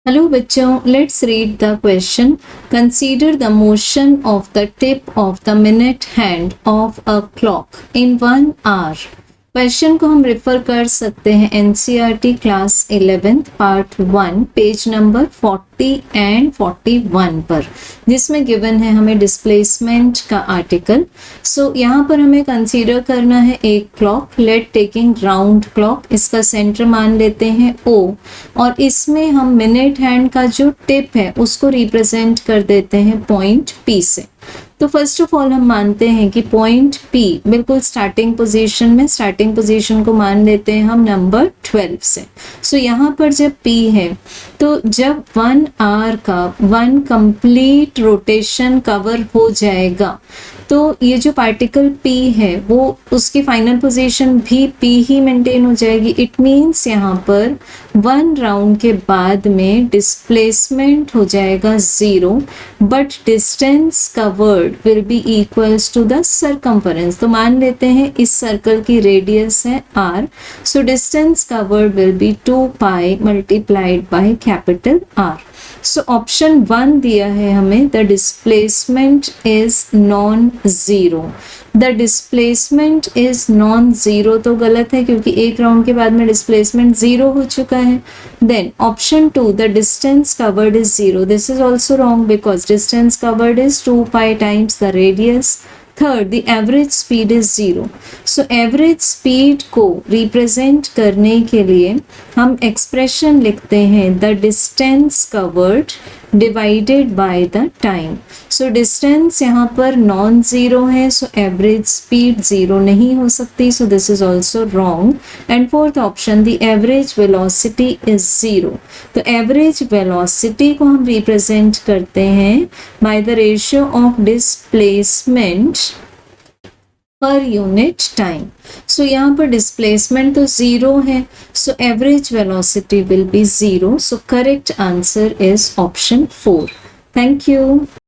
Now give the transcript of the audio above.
Hello बच्चों, let's read the question. Consider the motion of the tip of the minute hand of a clock in 1 hour. Question को हम refer कर सकते हैं NCERT class 11th part 1 page number 40 and 41 पर, जिसमें given है हमें डिस्प्लेसमेंट का आर्टिकल. सो यहाँ पर हमें कंसीडर करना है एक clock. Let taking round clock, इसका सेंटर मान लेते हैं O, और इसमें हम मिनट हैंड का जो टिप है उसको रिप्रेजेंट कर देते हैं पॉइंट P से. तो फर्स्ट ऑफ ऑल हम मानते हैं कि पॉइंट P बिल्कुल स्टार्टिंग पोजीशन में, स्टार्टिंग पोजीशन को मान लेते हैं हम नंबर 12 से. सो यहाँ पर जब P है तो जब 1 आवर का 1 कंप्लीट रोटेशन कवर हो जाएगा तो ये जो पार्टिकल P है वो उसकी फाइनल पोजीशन भी P ही मेंटेन हो जाएगी. इट मीन्स यहाँ पर 1 राउंड के बाद में डिस्प्लेसमेंट हो जाएगा 0, but distance covered will be equals to the circumference. तो मान लेते हैं इस सर्कल की रेडियस है r. So distance covered will B 2 pi multiplied by capital R. So option 1 दिया है हमें the displacement is non zero. The displacement is non zero तो गलत है क्योंकि एक राउंड के बाद में डिस्प्लेसमेंट 0 हो चुका है. Then option 2 the distance covered is 0. This is also wrong because distance covered is 2 pi times the radius. Third the average speed is 0. So average speed को रिप्रेजेंट करने के लिए हम एक्सप्रेशन लिखते हैं the distance covered divided by the time. So distance यहाँ पर non zero है, सो एवरेज स्पीड 0 नहीं हो सकती. So this is also wrong. And fourth option the average velocity is 0. तो एवरेज वेलोसिटी को हम रिप्रेजेंट करते हैं by the ratio of displacement per unit time. So यहाँ पर डिस्प्लेसमेंट तो 0 है, so average velocity will be 0. So correct answer is option 4. Thank you.